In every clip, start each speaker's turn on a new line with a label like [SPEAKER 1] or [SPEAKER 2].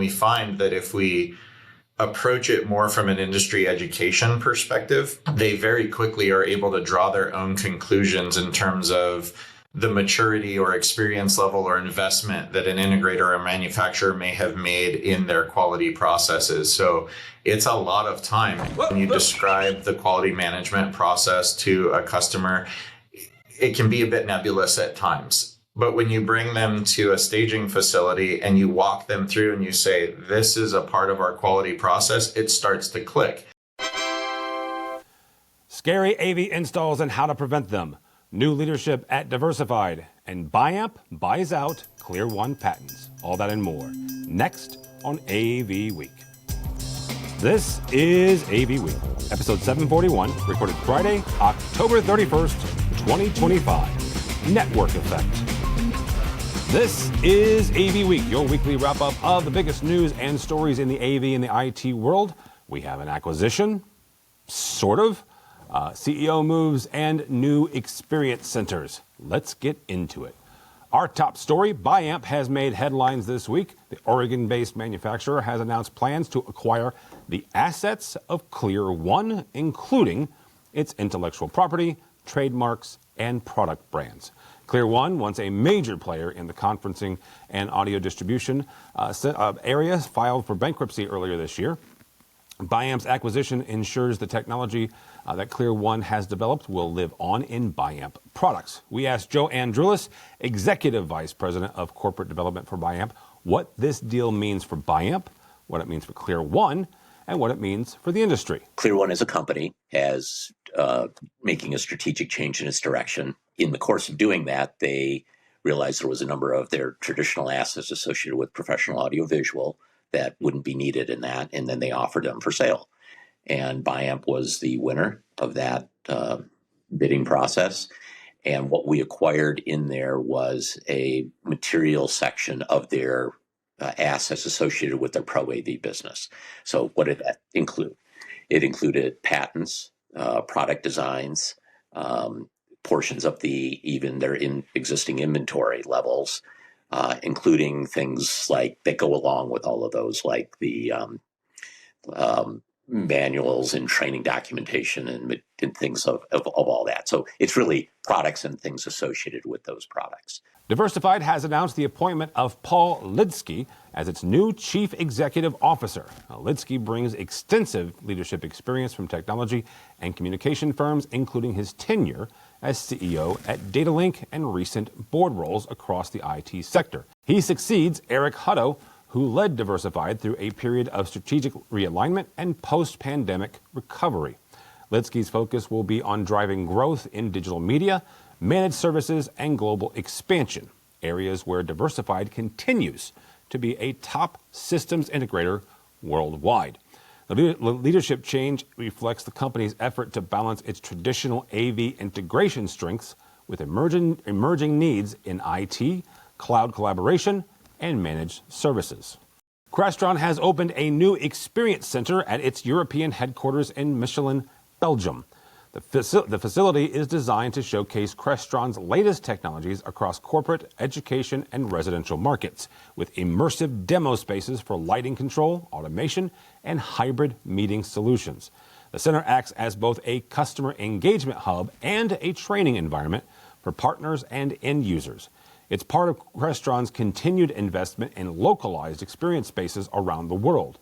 [SPEAKER 1] we find that if we approach it more from an industry education perspective, they very quickly are able to draw their own conclusions in terms of the maturity or experience level or investment that an integrator or a manufacturer may have made in their quality processes. So it's a lot of time. When you describe the quality management process to a customer, it can be a bit nebulous at times. But when you bring them to a staging facility and you walk them through and you say, this is a part of our quality process, it starts to click.
[SPEAKER 2] Scary AV installs and how to prevent them. New leadership at Diversified. And BIAMP buys out Clear One patents. All that and more. Next on AV Week. This is AV Week, episode 741, recorded Friday, October 31st, 2025. Network Effect. This is AV Week, your weekly wrap-up of the biggest news and stories in the AV and the IT world. We have an acquisition, sort of, CEO moves, and new experience centers. Let's get into it. Our top story, BIAMP has made headlines this week. The Oregon-based manufacturer has announced plans to acquire the assets of Clear One, including its intellectual property, trademarks, and product brands. Clear One, once a major player in the conferencing and audio distribution area, filed for bankruptcy earlier this year. BIAMP's acquisition ensures the technology that Clear One has developed will live on in BIAMP products. We asked Joe Andrulis, Executive Vice President of Corporate Development for BIAMP, what this deal means for BIAMP, what it means for Clear One, and what it means for the industry.
[SPEAKER 3] Clear One as a company has making a strategic change in its direction. In the course of doing that, they realized there was a number of their traditional assets associated with professional audiovisual that wouldn't be needed in that, and then they offered them for sale. And BIAMP was the winner of that bidding process. And what we acquired in there was a material section of their assets associated with their Pro AV business. So what did that include? It included patents, product designs, portions of even their existing inventory levels, including things like that go along with all of those, like the manuals and training documentation and things of all that. So it's really products and things associated with those products.
[SPEAKER 2] Diversified has announced the appointment of Paul Lidsky as its new Chief Executive Officer. Lidsky brings extensive leadership experience from technology and communication firms, including his tenure as CEO at Datalink and recent board roles across the IT sector. He succeeds Eric Hutto, who led Diversified through a period of strategic realignment and post-pandemic recovery. Lidsky's focus will be on driving growth in digital media, managed services, and global expansion, areas where Diversified continues to be a top systems integrator worldwide. The leadership change reflects the company's effort to balance its traditional AV integration strengths with emerging needs in IT, cloud collaboration, and managed services. Crestron has opened a new experience center at its European headquarters in Mechelen, Belgium. The facility is designed to showcase Crestron's latest technologies across corporate, education, and residential markets, with immersive demo spaces for lighting control, automation, and hybrid meeting solutions. The center acts as both a customer engagement hub and a training environment for partners and end users. It's part of Crestron's continued investment in localized experience spaces around the world,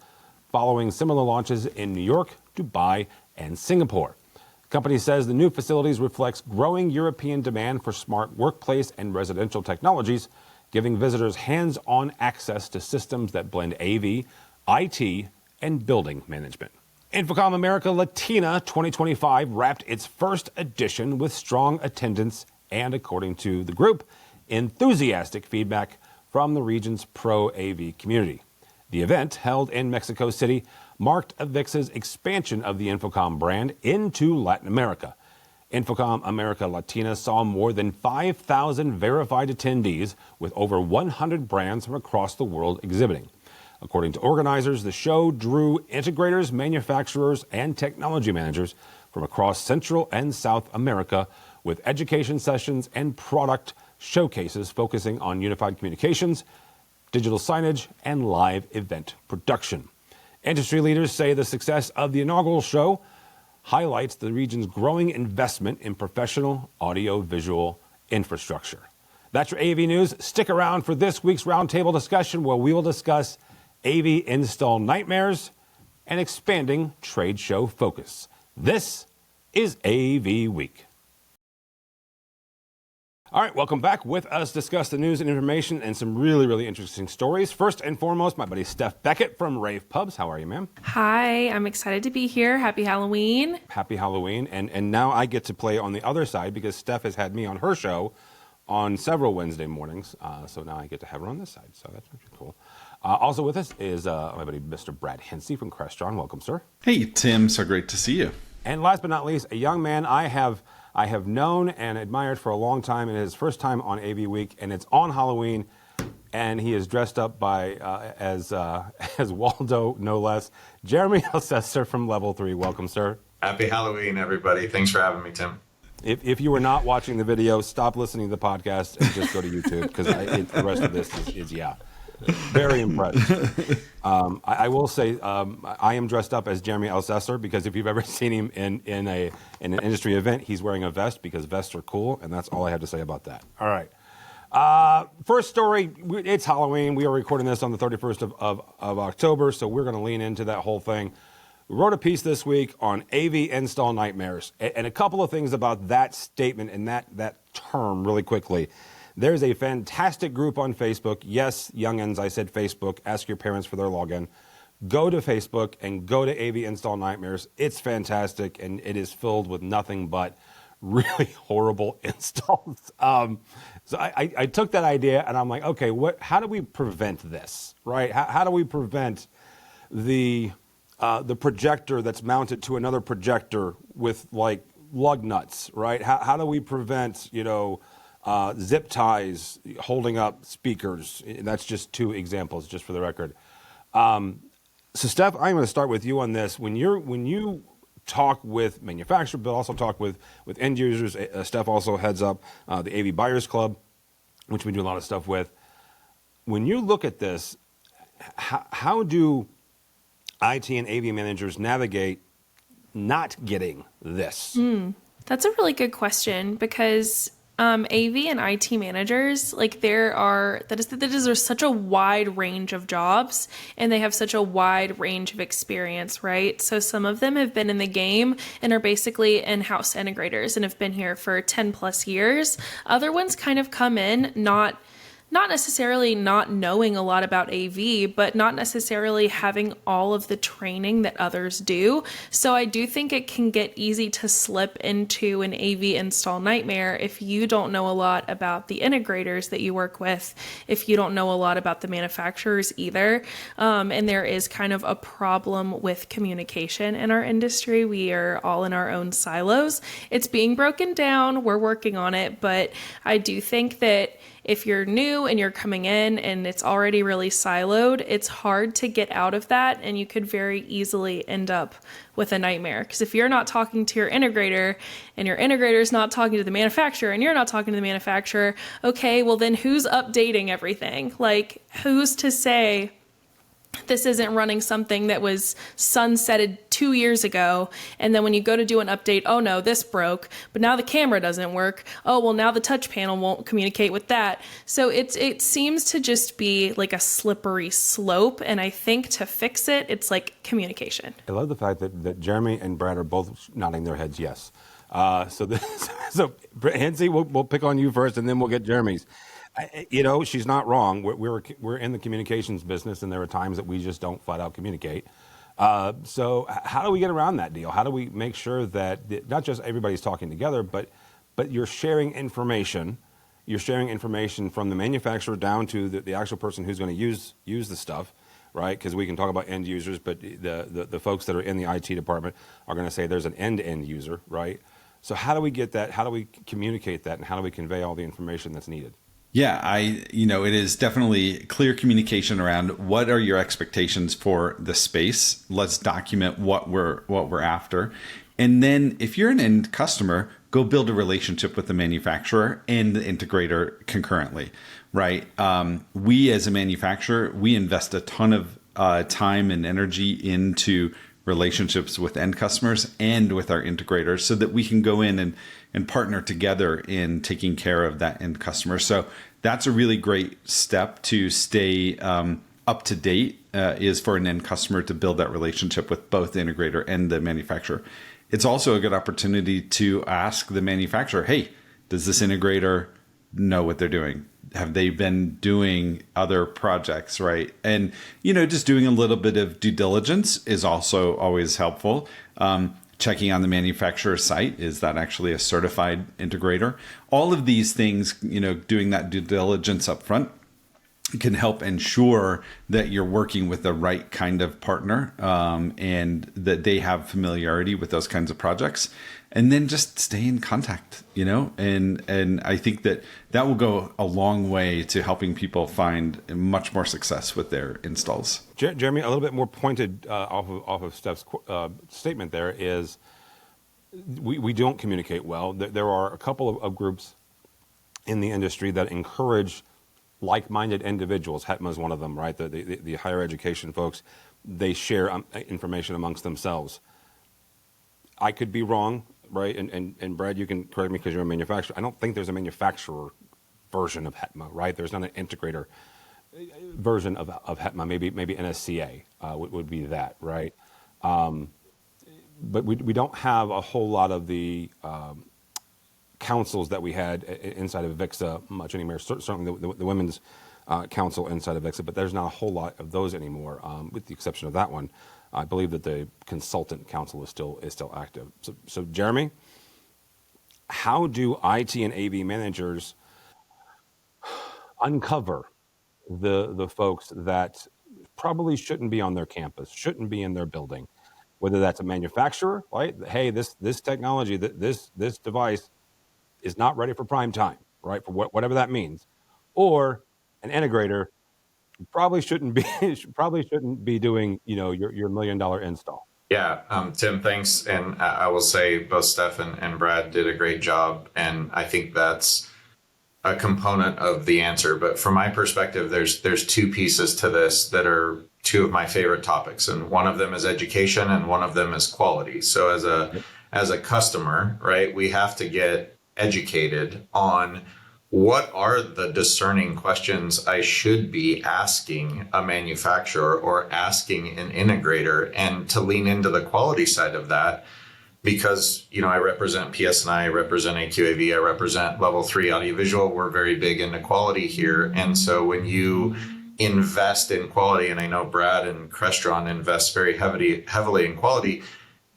[SPEAKER 2] following similar launches in New York, Dubai, and Singapore. The company says the new facilities reflects growing European demand for smart workplace and residential technologies, giving visitors hands-on access to systems that blend AV, IT, and building management. Infocom America Latina 2025 wrapped its first edition with strong attendance and, according to the group, enthusiastic feedback from the region's pro AV community. The event, held in Mexico City, marked AVIX's expansion of the Infocom brand into Latin America. Infocom America Latina saw more than 5,000 verified attendees, with over 100 brands from across the world exhibiting. According to organizers, the show drew integrators, manufacturers, and technology managers from across Central and South America, with education sessions and product showcases focusing on unified communications, digital signage, and live event production. Industry leaders say the success of the inaugural show highlights the region's growing investment in professional audiovisual infrastructure. That's your AV News. Stick around for this week's roundtable discussion where we will discuss AV install nightmares and expanding trade show focus. This is AV Week. All right, welcome back. With us, discuss the news and information and some really, really interesting stories. First and foremost, my buddy Steph Beckett from Rave Pubs. How are you, ma'am?
[SPEAKER 4] Hi, I'm excited to be here. Happy Halloween.
[SPEAKER 2] Happy Halloween. And now I get to play on the other side because Steph has had me on her show on several Wednesday mornings. So now I get to have her on this side. So that's pretty cool. Also with us is my buddy Mr. Brad Hensey from Crestron. Welcome, sir.
[SPEAKER 5] Hey, Tim. So great to see you.
[SPEAKER 2] And last but not least, a young man I have known and admired for a long time, and his first time on AV Week, and it's on Halloween, and he is dressed up as Waldo, no less. Jeremy Alcester from Level 3. Welcome, sir.
[SPEAKER 1] Happy Halloween, everybody. Thanks for having me, Tim.
[SPEAKER 2] If you were not watching the video, stop listening to the podcast and just go to YouTube, because the rest of this is very impressive. I will say I am dressed up as Jeremy Alcester because if you've ever seen him in an industry event, he's wearing a vest because vests are cool, and that's all I have to say about that. All right. First story, it's Halloween. We are recording this on the 31st of October, so we're going to lean into that whole thing. We wrote a piece this week on AV install nightmares, and a couple of things about that statement and that term really quickly. There's a fantastic group on Facebook. Yes, youngins, I said Facebook. Ask your parents for their login. Go to Facebook and go to AV Install Nightmares. It's fantastic, and it is filled with nothing but really horrible installs. So I took that idea, and I'm like, okay, how do we prevent this, right? How do we prevent the projector that's mounted to another projector with, like, lug nuts, right? How do we prevent, zip ties holding up speakers? That's just two examples, just for the record. So Steph, I'm going to start with you on this. When you talk with manufacturers, but also talk with end users, Steph also heads up the AV Buyers Club, which we do a lot of stuff with. When you look at this, how do IT and AV managers navigate not getting this?
[SPEAKER 4] That's a really good question because AV and IT managers, like there's such a wide range of jobs and they have such a wide range of experience, right? So some of them have been in the game and are basically in-house integrators and have been here for 10 plus years. Other ones kind of come in not necessarily not knowing a lot about AV, but not necessarily having all of the training that others do. So I do think it can get easy to slip into an AV install nightmare if you don't know a lot about the integrators that you work with, if you don't know a lot about the manufacturers either. And there is kind of a problem with communication in our industry. We are all in our own silos. It's being broken down. We're working on it. But I do think that if you're new and you're coming in and it's already really siloed, it's hard to get out of that, and you could very easily end up with a nightmare. Because if you're not talking to your integrator and your integrator is not talking to the manufacturer and you're not talking to the manufacturer, okay, well then who's updating everything? Like, who's to say this isn't running something that was sunsetted 2 years ago, and then when you go to do an update, oh no, this broke, but now the camera doesn't work. Oh, well, now the touch panel won't communicate with that. So it seems to just be like a slippery slope, and I think to fix it, it's like communication.
[SPEAKER 2] I love the fact that Jeremy and Brad are both nodding their heads yes. So Hensey, we'll pick on you first, and then we'll get Jeremy's. She's not wrong. We're in the communications business, and there are times that we just don't flat out communicate. So how do we get around that deal? How do we make sure that not just everybody's talking together, but you're sharing information? You're sharing information from the manufacturer down to the actual person who's going to use the stuff, right? Because we can talk about end users, but the folks that are in the IT department are going to say there's an end-to-end user, right? So how do we get that? How do we communicate that? And how do we convey all the information that's needed?
[SPEAKER 5] Yeah, it is definitely clear communication around what are your expectations for the space. Let's document what we're after. And then if you're an end customer, go build a relationship with the manufacturer and the integrator concurrently, right? We as a manufacturer, we invest a ton of time and energy into relationships with end customers and with our integrators so that we can go in and partner together in taking care of that end customer. So that's a really great step to stay up to date, is for an end customer to build that relationship with both the integrator and the manufacturer. It's also a good opportunity to ask the manufacturer, hey, does this integrator know what they're doing? Have they been doing other projects, right? And, just doing a little bit of due diligence is also always helpful. Checking on the manufacturer's site, is that actually a certified integrator? All of these things, doing that due diligence up front can help ensure that you're working with the right kind of partner, and that they have familiarity with those kinds of projects. And then just stay in contact, and I think that will go a long way to helping people find much more success with their installs.
[SPEAKER 2] Jeremy, a little bit more pointed off of Steph's statement there is we don't communicate well. There are a couple of groups in the industry that encourage like-minded individuals. HETMA is one of them, right? The higher education folks, they share information amongst themselves. I could be wrong, right? And Brad, you can correct me because you're a manufacturer. I don't think there's a manufacturer version of HETMA, right? There's not an integrator version of HETMA. Maybe NSCA would be that, right? But we don't have a whole lot of the councils that we had inside of VIXA much anymore. Certainly the Women's Council inside of VIXA, but there's not a whole lot of those anymore, with the exception of that one. I believe that the Consultant Council is still active. So Jeremy, how do IT and AV managers uncover the folks that probably shouldn't be on their campus, shouldn't be in their building, whether that's a manufacturer, right? Hey, this technology, this device is not ready for prime time, right? For whatever that means, or an integrator probably shouldn't be doing your $1 million install.
[SPEAKER 1] Yeah, Tim, thanks. And I will say both Steph and Brad did a great job. And I think that's a component of the answer. But from my perspective, there's two pieces to this that are two of my favorite topics. And one of them is education and one of them is quality. So as a customer, right, we have to get educated on what are the discerning questions I should be asking a manufacturer or asking an integrator, and to lean into the quality side of that, because, I represent PS&I, I represent AQAV, I represent level 3 audiovisual. We're very big into quality here. And so when you invest in quality, and I know Brad and Crestron invest very heavily in quality,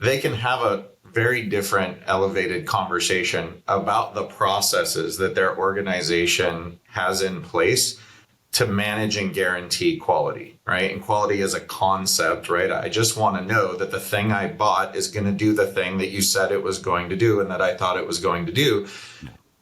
[SPEAKER 1] they can have a very different elevated conversation about the processes that their organization has in place to manage and guarantee quality, right? And quality is a concept, right? I just want to know that the thing I bought is going to do the thing that you said it was going to do and that I thought it was going to do.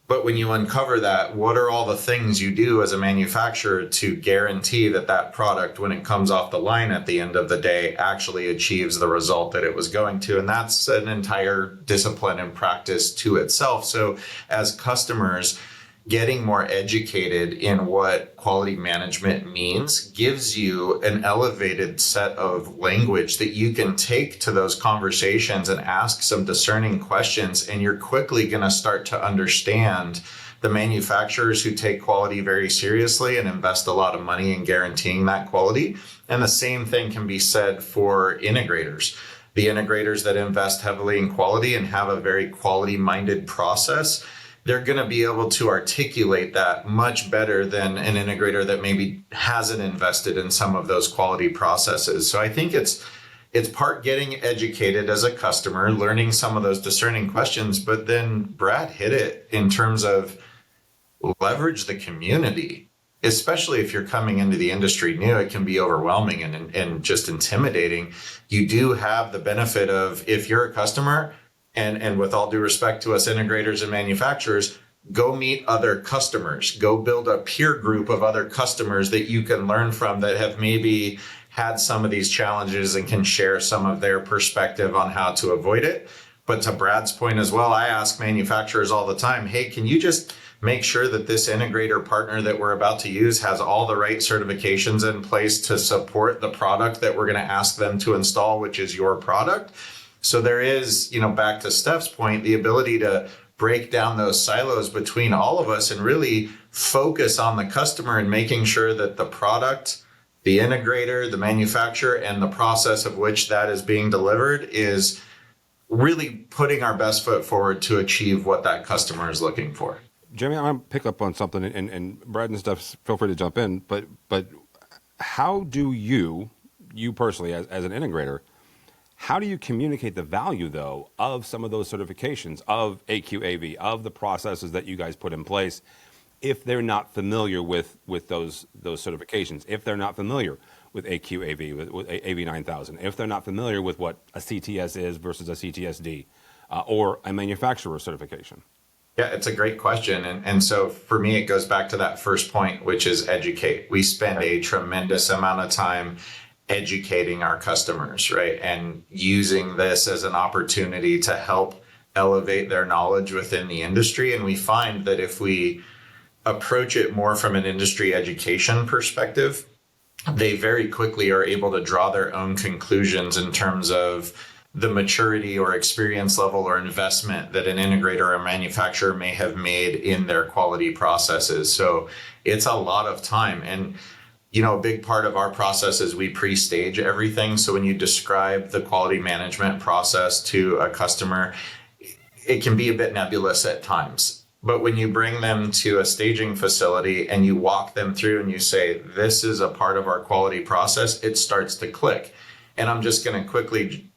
[SPEAKER 1] But when you uncover that, what are all the things you do as a manufacturer to guarantee that that product, when it comes off the line at the end of the day, actually achieves the result that it was going to? And that's an entire discipline and practice to itself. So as customers, getting more educated in what quality management means gives you an elevated set of language that you can take to those conversations and ask some discerning questions. And you're quickly going to start to understand the manufacturers who take quality very seriously and invest a lot of money in guaranteeing that quality. And the same thing can be said for integrators. The integrators that invest heavily in quality and have a very quality-minded process, they're going to be able to articulate that much better than an integrator that maybe hasn't invested in some of those quality processes. So I think it's part getting educated as a customer, learning some of those discerning questions, but then Brad hit it in terms of leverage the community. Especially if you're coming into the industry new, it can be overwhelming and just intimidating. You do have the benefit of, if you're a customer, and with all due respect to us integrators and manufacturers, go meet other customers, go build a peer group of other customers that you can learn from that have maybe had some of these challenges and can share some of their perspective on how to avoid it. But to Brad's point as well, I ask manufacturers all the time, hey, can you just make sure that this integrator partner that we're about to use has all the right certifications in place to support the product that we're going to ask them to install, which is your product? So there is, back to Steph's point, the ability to break down those silos between all of us and really focus on the customer and making sure that the product, the integrator, the manufacturer, and the process of which that is being delivered is really putting our best foot forward to achieve what that customer is looking for.
[SPEAKER 2] Jeremy, I'm going to pick up on something, and Brad and Steph, feel free to jump in, but how do you personally, as an integrator, how do you communicate the value, though, of some of those certifications, of AQAV, of the processes that you guys put in place, if they're not familiar with those certifications, if they're not familiar with AQAV, with AV9000, if they're not familiar with what a CTS is versus a CTSD, or a manufacturer certification?
[SPEAKER 1] Yeah, it's a great question. And so for me, it goes back to that first point, which is educate. We spend a tremendous amount of time educating our customers, right? And using this as an opportunity to help elevate their knowledge within the industry. And we find that if we approach it more from an industry education perspective, they very quickly are able to draw their own conclusions in terms of the maturity or experience level or investment that an integrator or a manufacturer may have made in their quality processes. So it's a lot of time. And a big part of our process is we pre-stage everything. So when you describe the quality management process to a customer, it can be a bit nebulous at times. But when you bring them to a staging facility and you walk them through and you say, this is a part of our quality process, it starts to click. And I'm just going to quickly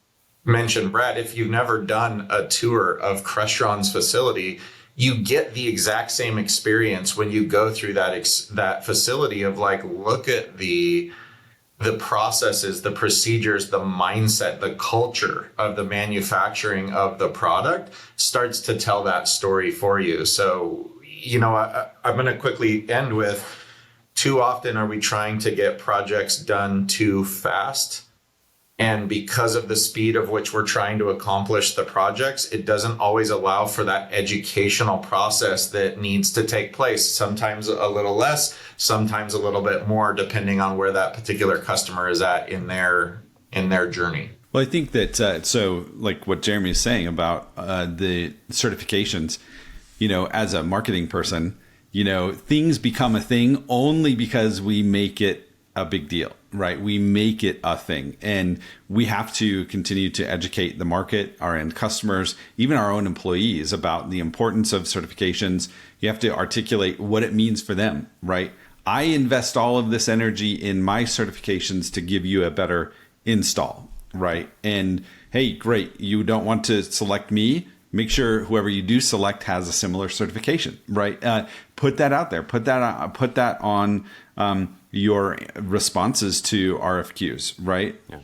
[SPEAKER 1] mention, Brad, if you've never done a tour of Crestron's facility, you get the exact same experience when you go through that facility of look at the processes, the procedures, the mindset, the culture of the manufacturing of the product starts to tell that story for you. So, I'm going to quickly end with, too often are we trying to get projects done too fast? And because of the speed of which we're trying to accomplish the projects, it doesn't always allow for that educational process that needs to take place. Sometimes a little less, sometimes a little bit more, depending on where that particular customer is at in their journey.
[SPEAKER 5] Well, I think that, so like what Jeremy is saying about the certifications, as a marketing person, things become a thing only because we make it a big deal, right? We make it a thing, and we have to continue to educate the market, our end customers, even our own employees about the importance of certifications. You have to articulate what it means for them, right? I invest all of this energy in my certifications to give you a better install, right? And hey, great. You don't want to select me. Make sure whoever you do select has a similar certification, right? Put that out there. Put that on your responses to RFQs, right? Yeah.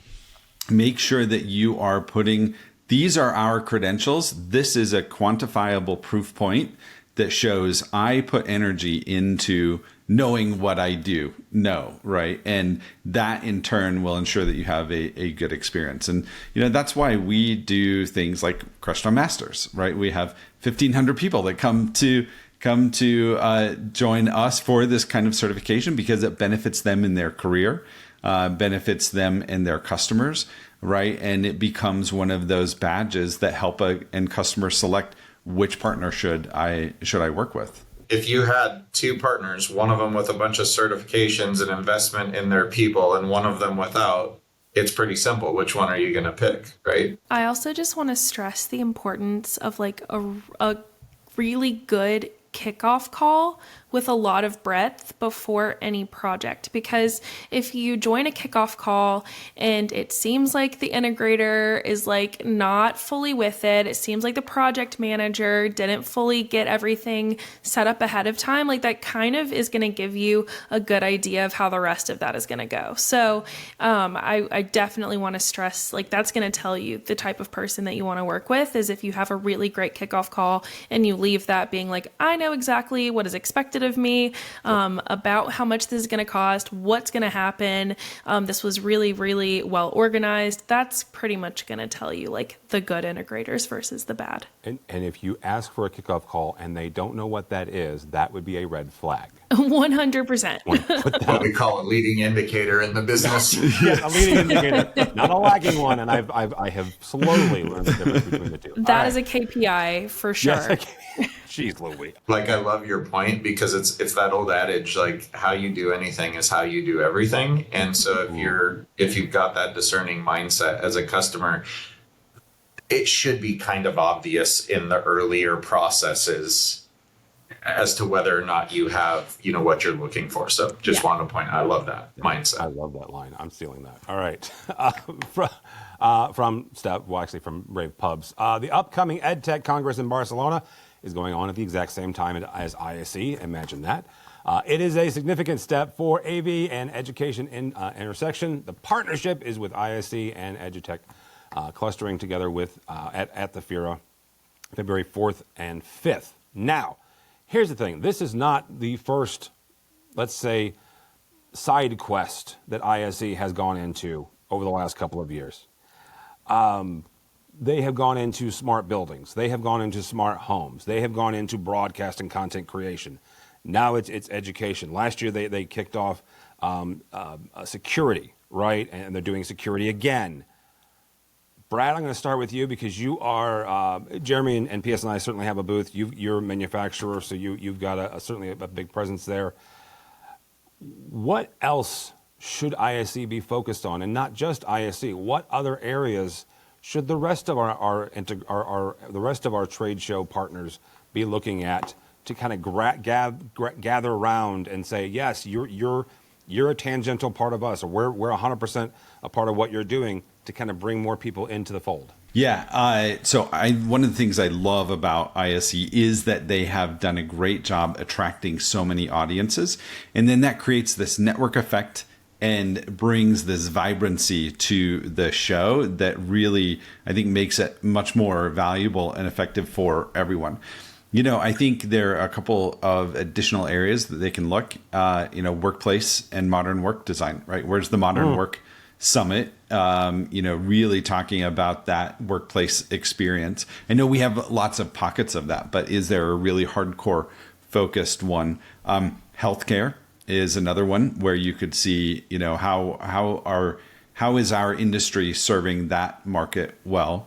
[SPEAKER 5] Make sure that you are putting, these are our credentials. This is a quantifiable proof point that shows I put energy into knowing what I do know, right? And that in turn will ensure that you have a good experience. And, that's why we do things like Crestron Masters, right? We have 1,500 people that come to join us for this kind of certification because it benefits them in their career, benefits them and their customers, right? And it becomes one of those badges that help a end customer select which partner should I work with.
[SPEAKER 1] If you had two partners, one of them with a bunch of certifications and investment in their people and one of them without, it's pretty simple. Which one are you going to pick, right?
[SPEAKER 4] I also just want to stress the importance of a really good kickoff call with a lot of breadth before any project, because if you join a kickoff call and it seems like the integrator is not fully with it, it seems like the project manager didn't fully get everything set up ahead of time, that kind of is going to give you a good idea of how the rest of that is going to go. So I definitely want to stress that's going to tell you the type of person that you want to work with, is if you have a really great kickoff call and you leave that being I know exactly what is expected of me, about how much this is going to cost, what's going to happen. This was really, really well organized. That's pretty much going to tell you like the good integrators versus the bad.
[SPEAKER 2] And if you ask for a kickoff call and they don't know what that is, that would be a red flag.
[SPEAKER 4] 100%.
[SPEAKER 1] What we call a leading indicator in the business.
[SPEAKER 2] Yeah, a leading indicator, not a lagging one. And I have slowly learned the difference between the two.
[SPEAKER 4] That is a KPI for sure.
[SPEAKER 2] Yes, jeez Louise.
[SPEAKER 1] Like, I love your point, because it's that old adage, like, how you do anything is how you do everything. And so if you've got that discerning mindset as a customer, it should be kind of obvious in the earlier processes as to whether or not you have, what you're looking for. So just want to point, I love that mindset.
[SPEAKER 2] I love that line. I'm stealing that. All right. From Steph, well, actually from Rave Pubs. The upcoming EdTech Congress in Barcelona is going on at the exact same time as ISE. Imagine that. It is a significant step for AV and education intersection. The partnership is with ISE and EdTech clustering together with at the FIRA, February 4th and 5th. Now, here's the thing. This is not the first, let's say, side quest that ISE has gone into over the last couple of years. They have gone into smart buildings. They have gone into smart homes. They have gone into broadcast and content creation. Now it's education. Last year they kicked off security, right? And they're doing security again. Brad, I'm going to start with you because you are, Jeremy and PS and I certainly have a booth. You're a manufacturer, so you've got certainly a big presence there. What else should ISE be focused on? And not just ISE, what other areas should the rest of the rest of our trade show partners be looking at to kind of gather around and say, yes, you're a tangential part of us, or we're 100% a part of what you're doing, to kind of bring more people into the fold?
[SPEAKER 5] Yeah. So one of the things I love about ISE is that they have done a great job attracting so many audiences. And then that creates this network effect and brings this vibrancy to the show that really, I think, makes it much more valuable and effective for everyone. I think there are a couple of additional areas that they can look, workplace and modern work design, right? Where's the modern work summit, really talking about that workplace experience. I know we have lots of pockets of that, but is there a really hardcore focused one? Healthcare is another one where you could see, how is our industry serving that market well?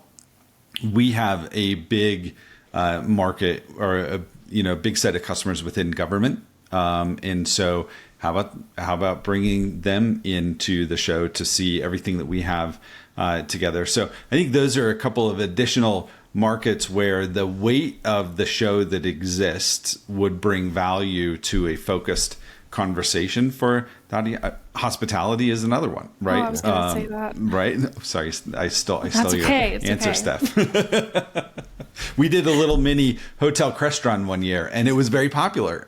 [SPEAKER 5] We have a big market, or a big set of customers within government, and so how about bringing them into the show to see everything that we have together? So I think those are a couple of additional markets where the weight of the show that exists would bring value to a focused conversation for the audience. Hospitality is another one, right?
[SPEAKER 4] Oh, I was going to say that.
[SPEAKER 5] Right? Sorry, I stole your
[SPEAKER 4] okay.
[SPEAKER 5] answer,
[SPEAKER 4] okay.
[SPEAKER 5] Steph. We did a little mini hotel crestron one year, and it was very popular.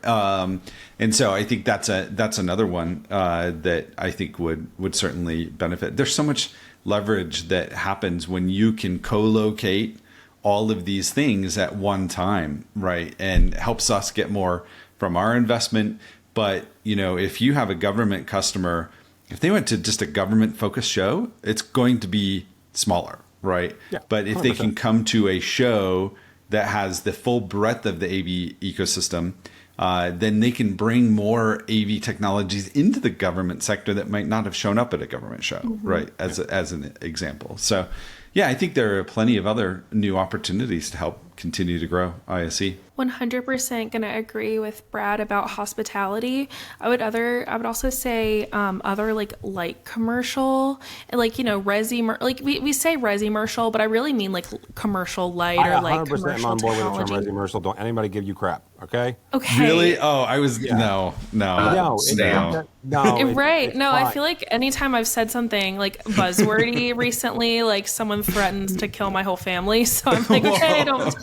[SPEAKER 5] And so I think that's another one that I think would certainly benefit. There's so much leverage that happens when you can co-locate all of these things at one time, right? And helps us get more from our investment. But, if you have a government customer, if they went to just a government focused show, it's going to be smaller, right?
[SPEAKER 2] Yeah,
[SPEAKER 5] but if 100%. They can come to a show that has the full breadth of the AV ecosystem, then they can bring more AV technologies into the government sector that might not have shown up at a government show, right? As an example. So, yeah, I think there are plenty of other new opportunities to help continue to grow ISE.
[SPEAKER 4] 100% going to agree with Brad about hospitality. I would also say other light commercial, resi, we say resi-mercial, but I really mean commercial light or commercial
[SPEAKER 2] 100% on board
[SPEAKER 4] technology.
[SPEAKER 2] with the term resi-mercial. Don't anybody give you crap, okay?
[SPEAKER 4] Okay.
[SPEAKER 5] Really? Oh, I was no.
[SPEAKER 4] Right. No, I feel like anytime I've said something buzzwordy recently, someone threatens to kill my whole family. So I'm like, okay, don't.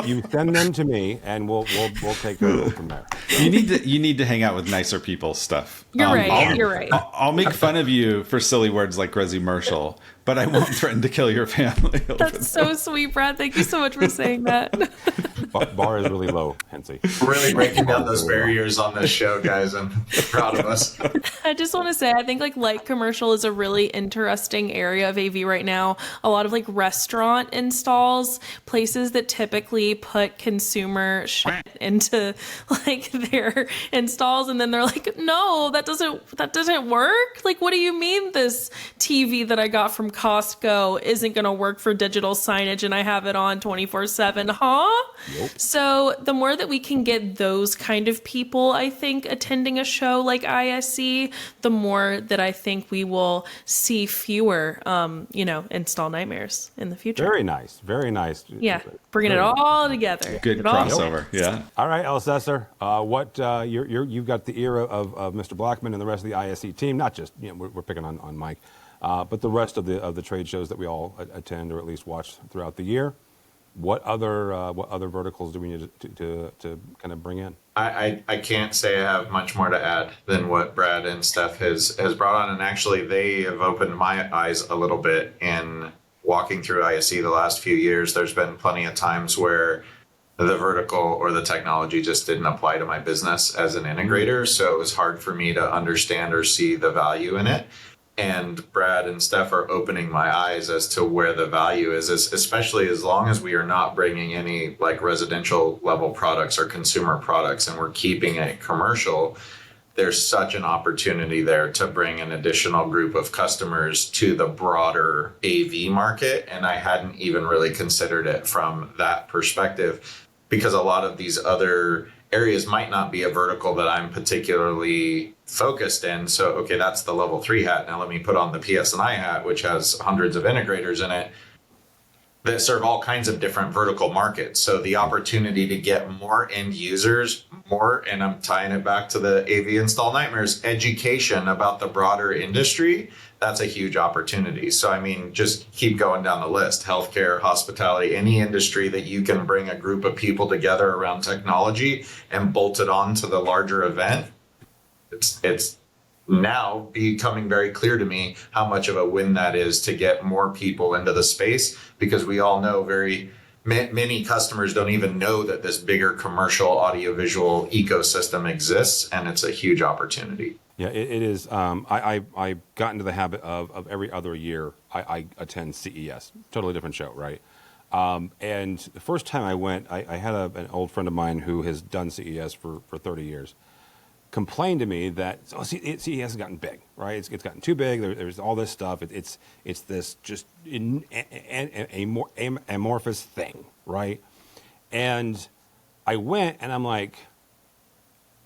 [SPEAKER 2] You send them to me, and we'll take it from there.
[SPEAKER 5] You need to hang out with nicer people. Stuff.
[SPEAKER 4] You're right.
[SPEAKER 5] I'll make fun of you for silly words like resi-mercial, but I won't threaten to kill your family.
[SPEAKER 4] That's so sweet, Brad. Thank you so much for saying that.
[SPEAKER 2] Bar is really low, Hensy.
[SPEAKER 1] Really breaking down those barriers on this show, guys. I'm proud of us.
[SPEAKER 4] I just want to say, I think like light commercial is a really interesting area of AV right now. A lot of like restaurant installs, places that typically put consumer shit into like their installs, and then they're like, no, that doesn't work. Like, what do you mean this TV that I got from Costco isn't going to work for digital signage and I have it on 24/7? Huh? Nope. So the more that we can get those kind of people, I think, attending a show like ISE, the more that I think we will see fewer, install nightmares in the future.
[SPEAKER 2] Very nice. Very nice.
[SPEAKER 4] Yeah. Bringing it all together.
[SPEAKER 5] Good crossover. Yeah.
[SPEAKER 2] All right, Elsesser, you've got the ear of Mr. Blackman and the rest of the ISE team. Not just we're picking on Mike, but the rest of the trade shows that we all attend or at least watch throughout the year. What other verticals do we need to kind of bring in?
[SPEAKER 1] I can't say I have much more to add than what Brad and Steph has brought on, and actually they have opened my eyes a little bit in walking through ISE the last few years. There's been plenty of times where the vertical or the technology just didn't apply to my business as an integrator, so it was hard for me to understand or see the value in it. And Brad and Steph are opening my eyes as to where the value is, especially as long as we are not bringing any like residential level products or consumer products and we're keeping it commercial. There's such an opportunity there to bring an additional group of customers to the broader AV market. And I hadn't even really considered it from that perspective, because a lot of these other areas might not be a vertical that I'm particularly focused in. So, okay, that's the level 3 hat. Now let me put on the PS&I hat, which has hundreds of integrators in it that serve all kinds of different vertical markets. So the opportunity to get more end users, and I'm tying it back to the AV Install Nightmares, education about the broader industry, that's a huge opportunity. So, I mean, just keep going down the list. Healthcare, hospitality, any industry that you can bring a group of people together around technology and bolt it on to the larger event, it's now becoming very clear to me how much of a win that is to get more people into the space, because we all know many customers don't even know that this bigger commercial audiovisual ecosystem exists, and it's a huge opportunity.
[SPEAKER 2] Yeah, it is. I got into the habit of every other year I attend CES, totally different show, right? And the first time I went, I had an old friend of mine who has done CES for 30 years. Complained to me that CES has gotten big, right? It's gotten too big. There's all this stuff. It's this just amorphous thing, right? And I went and I'm like,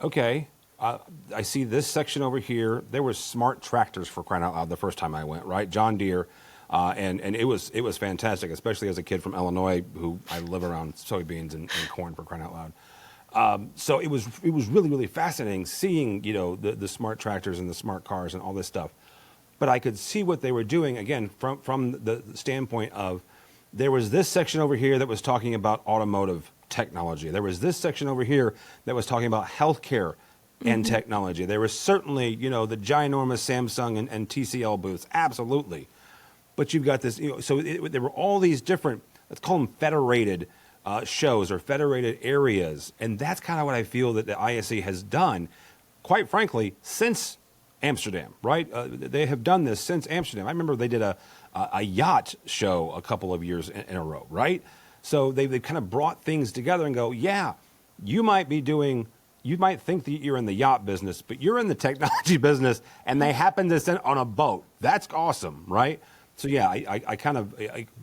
[SPEAKER 2] okay, I see this section over here. There were smart tractors, for crying out loud, the first time I went, right? John Deere, and it was fantastic, especially as a kid from Illinois who I live around soybeans and corn, for crying out loud. So it was really, really fascinating seeing, the smart tractors and the smart cars and all this stuff. But I could see what they were doing, again, from the standpoint of there was this section over here that was talking about automotive technology. There was this section over here that was talking about healthcare and technology. There was certainly, the ginormous Samsung and TCL booths, absolutely. But you've got this, so there were all these different, let's call them federated shows or federated areas, and that's kind of what I feel that the ISE has done, quite frankly, since Amsterdam, right? They have done this since Amsterdam. I remember they did a yacht show a couple of years in a row, right? So they kind of brought things together and go, yeah, you might think that you're in the yacht business, but you're in the technology business, and they happen to send on a boat. That's awesome, right? So yeah, I kind of,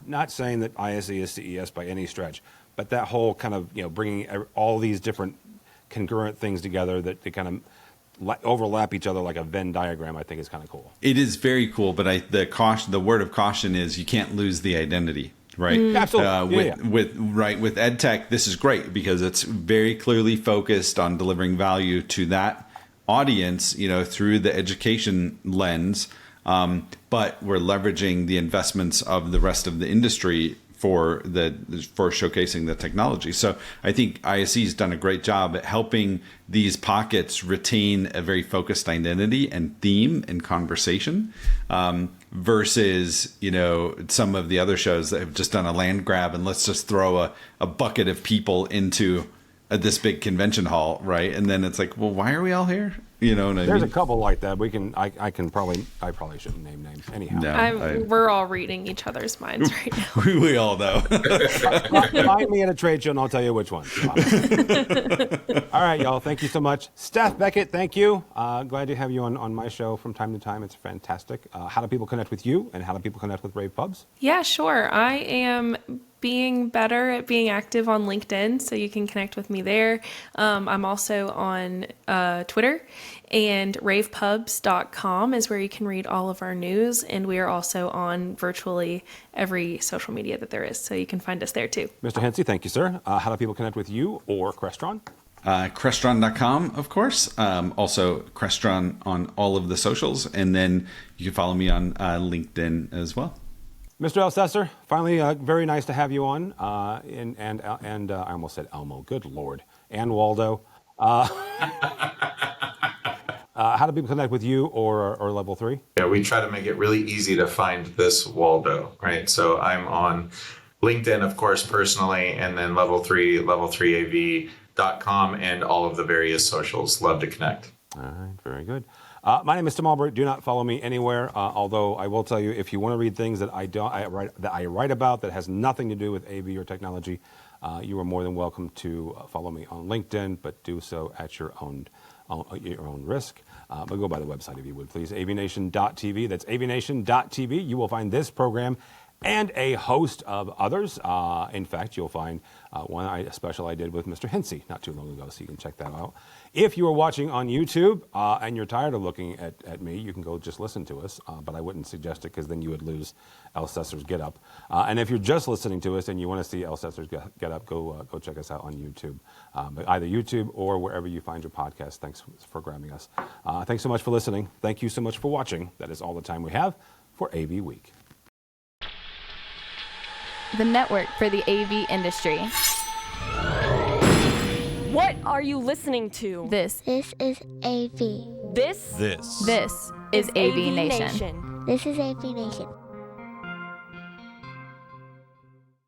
[SPEAKER 2] not saying that ISE is CES by any stretch, but that whole kind of, bringing all these different concurrent things together that they kind of overlap each other like a Venn diagram, I think is kind of cool.
[SPEAKER 5] It is very cool, but the word of caution is you can't lose the identity, right?
[SPEAKER 2] Absolutely.
[SPEAKER 5] With EdTech, this is great because it's very clearly focused on delivering value to that audience, through the education lens. But we're leveraging the investments of the rest of the industry for showcasing the technology. So I think ISE has done a great job at helping these pockets retain a very focused identity and theme and conversation, versus, some of the other shows that have just done a land grab and let's just throw a bucket of people into this big convention hall, right? And then it's like, well, why are we all here? You know what I
[SPEAKER 2] There's
[SPEAKER 5] mean?
[SPEAKER 2] a couple like that. I probably shouldn't name names anyhow.
[SPEAKER 5] No,
[SPEAKER 4] We're all reading each other's minds right now.
[SPEAKER 5] we all know.
[SPEAKER 2] Find me at a trade show and I'll tell you which one. All right, y'all. Thank you so much. Steph Beckett, thank you. Glad to have you on my show from time to time. It's fantastic. How do people connect with you, and how do people connect with Rave Pubs?
[SPEAKER 4] Yeah, sure. I am being better at being active on LinkedIn, so you can connect with me there. I'm also on Twitter, and ravepubs.com is where you can read all of our news, and we are also on virtually every social media that there is, so you can find us there too.
[SPEAKER 2] Mr. Hensey, thank you, sir. How do people connect with you or Crestron?
[SPEAKER 5] Crestron.com, of course. Also, Crestron on all of the socials, and then you can follow me on LinkedIn as well.
[SPEAKER 2] Mr. Elsesser, finally, very nice to have you on. And I almost said Elmo. Good Lord. And Waldo. How do people connect with you or Level 3?
[SPEAKER 1] Yeah, we try to make it really easy to find this Waldo, right? So I'm on LinkedIn, of course, personally, and then level3av.com and all of the various socials. Love to connect.
[SPEAKER 2] All right, very good. My name is Tim Albright. Do not follow me anywhere. Although I will tell you, if you want to read things that I write about that has nothing to do with AV or technology, you are more than welcome to follow me on LinkedIn, but do so at your own risk. But go by the website if you would, please. AVNation.tv. That's AVNation.tv. You will find this program and a host of others. In fact, you'll find a special I did with Mr. Hensey not too long ago, so you can check that out. If you are watching on YouTube and you're tired of looking at me, you can go just listen to us, but I wouldn't suggest it because then you would lose Elsesser's Get Up. And if you're just listening to us and you want to see Elsesser's Get Up, go check us out on YouTube. But either YouTube or wherever you find your podcast. Thanks for grabbing us. Thanks so much for listening. Thank you so much for watching. That is all the time we have for AV Week.
[SPEAKER 6] The network for the AV industry.
[SPEAKER 7] What are you listening to?
[SPEAKER 6] This
[SPEAKER 8] This is AV.
[SPEAKER 7] This
[SPEAKER 6] is AV Nation.
[SPEAKER 8] This is AV Nation.